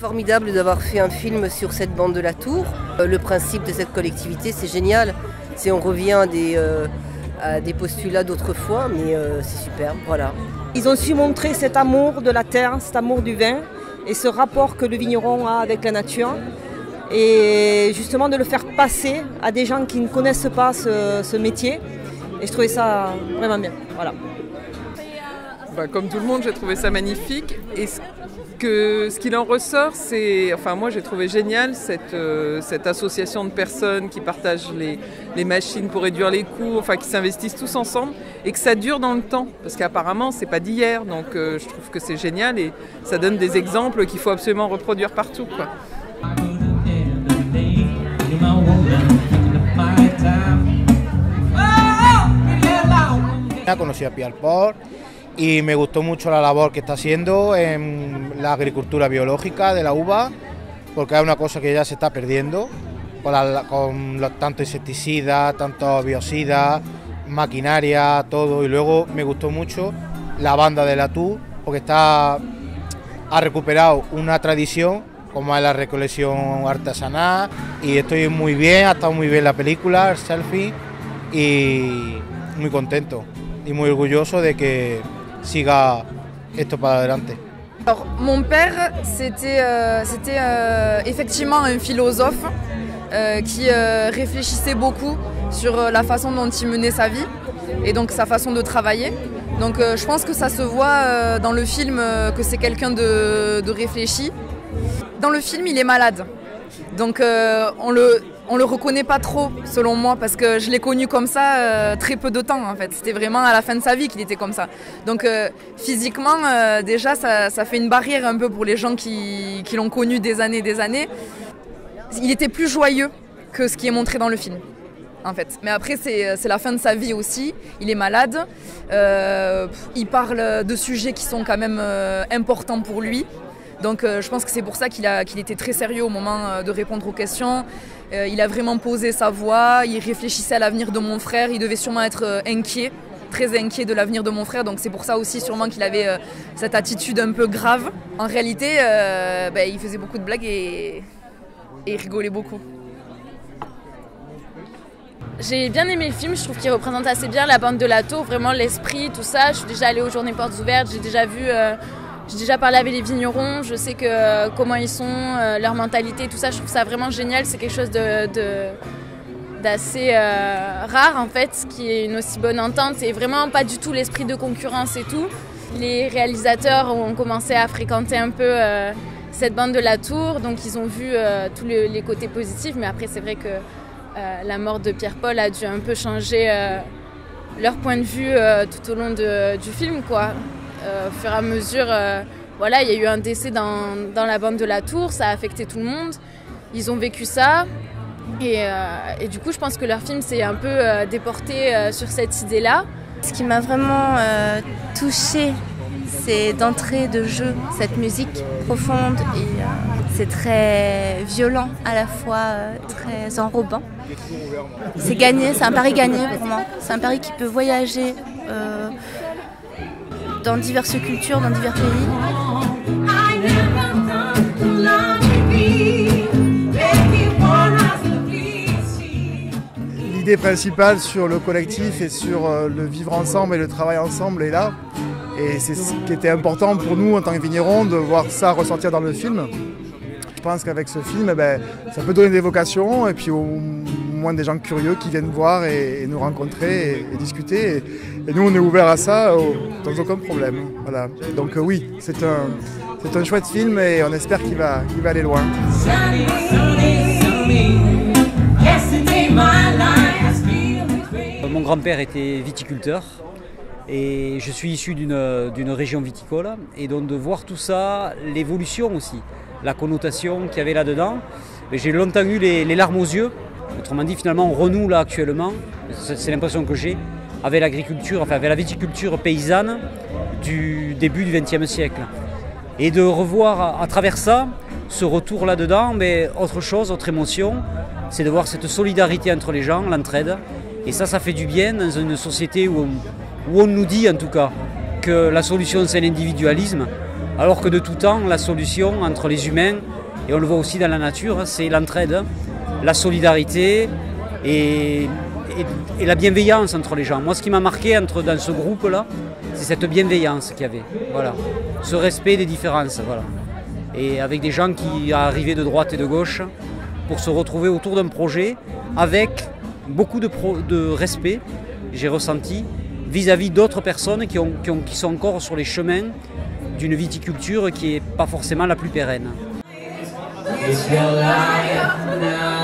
formidable d'avoir fait un film sur cette bande de la Tour. Le principe de cette collectivité, c'est génial. On revient à des postulats d'autrefois, mais c'est superbe, voilà. Ils ont su montrer cet amour de la terre, cet amour du vin et ce rapport que le vigneron a avec la nature. Et justement de le faire passer à des gens qui ne connaissent pas ce métier. Et je trouvais ça vraiment bien. Voilà. Comme tout le monde, j'ai trouvé ça magnifique. Et ce qu'il en ressort, c'est... Enfin, moi, j'ai trouvé génial cette association de personnes qui partagent les machines pour réduire les coûts, enfin, qui s'investissent tous ensemble et que ça dure dans le temps. Parce qu'apparemment, c'est pas d'hier. Donc, je trouve que c'est génial et ça donne des exemples qu'il faut absolument reproduire partout, quoi. Conocí a Pierre Port y me gustó mucho la labor que está haciendo en la agricultura biológica de la uva, porque es una cosa que ya se está perdiendo con tanto insecticidas, tanto biocidas, maquinaria, todo. Y luego me gustó mucho la banda de la Tour, porque ha recuperado una tradición como es la recolección artesanal, y estoy muy bien, ha estado muy bien la película, el selfie, y muy contento y muy orgulloso de que siga esto para adelante. Alors, mon père, c'était effectivement un philosophe qui réfléchissait beaucoup sur la façon dont il menait sa vie et donc sa façon de travailler. Donc je pense que ça se voit dans le film que c'est quelqu'un de réfléchi. Dans le film, il est malade. Donc on le reconnaît pas trop, selon moi, parce que je l'ai connu comme ça très peu de temps, en fait. C'était vraiment à la fin de sa vie qu'il était comme ça. Donc physiquement, déjà, ça fait une barrière un peu pour les gens qui l'ont connu des années et des années. Il était plus joyeux que ce qui est montré dans le film, en fait. Mais après, c'est la fin de sa vie aussi. Il est malade. Il parle de sujets qui sont quand même importants pour lui. Donc je pense que c'est pour ça qu'il était très sérieux au moment de répondre aux questions. Il a vraiment posé sa voix, il réfléchissait à l'avenir de mon frère, il devait sûrement être inquiet, très inquiet de l'avenir de mon frère. Donc c'est pour ça aussi sûrement qu'il avait cette attitude un peu grave. En réalité, il faisait beaucoup de blagues et il rigolait beaucoup. J'ai bien aimé le film, je trouve qu'il représente assez bien la bande de la Tour, vraiment l'esprit, tout ça. Je suis déjà allée aux Journées Portes Ouvertes, j'ai déjà parlé avec les vignerons, je sais comment ils sont, leur mentalité, tout ça, je trouve ça vraiment génial. C'est quelque chose d'assez rare en fait, qui est une aussi bonne entente et vraiment pas du tout l'esprit de concurrence et tout. Les réalisateurs ont commencé à fréquenter un peu cette bande de la Tour, donc ils ont vu tous les côtés positifs, mais après c'est vrai que la mort de Pierre Paul a dû un peu changer leur point de vue tout au long du film, quoi. Au fur et à mesure, voilà, il y a eu un décès dans la bande de la Tour, ça a affecté tout le monde. Ils ont vécu ça et du coup, je pense que leur film s'est un peu déporté sur cette idée-là. Ce qui m'a vraiment touchée, c'est d'entrée de jeu, cette musique profonde et c'est très violent à la fois, très enrobant. C'est gagné, c'est un pari gagné pour moi. C'est un pari qui peut voyager dans diverses cultures, dans divers pays. L'idée principale sur le collectif et sur le vivre ensemble et le travail ensemble est là. Et c'est ce qui était important pour nous en tant que vignerons de voir ça ressortir dans le film. Je pense qu'avec ce film, ça peut donner des vocations et puis au moins des gens curieux qui viennent voir et nous rencontrer et discuter. Et nous, on est ouverts à ça sans aucun problème. Voilà. Donc oui, c'est un chouette film et on espère qu'il va aller loin. Mon grand-père était viticulteur et je suis issu d'une région viticole. Et donc de voir tout ça, l'évolution aussi, la connotation qu'il y avait là-dedans, j'ai longtemps eu les larmes aux yeux. Autrement dit, finalement, on renoue là actuellement, c'est l'impression que j'ai, avec l'agriculture, enfin avec la viticulture paysanne du début du XXe siècle. Et de revoir à travers ça, ce retour là-dedans, autre chose, autre émotion, c'est de voir cette solidarité entre les gens, l'entraide. Et ça fait du bien dans une société où on nous dit en tout cas que la solution c'est l'individualisme, alors que de tout temps, la solution entre les humains, et on le voit aussi dans la nature, c'est l'entraide, la solidarité et la bienveillance entre les gens. Moi, ce qui m'a marqué dans ce groupe-là, c'est cette bienveillance qu'il y avait. Voilà. Ce respect des différences. Voilà. Et avec des gens qui arrivaient de droite et de gauche pour se retrouver autour d'un projet avec beaucoup de respect, j'ai ressenti, vis-à-vis d'autres personnes qui sont encore sur les chemins d'une viticulture qui n'est pas forcément la plus pérenne. It's your life now.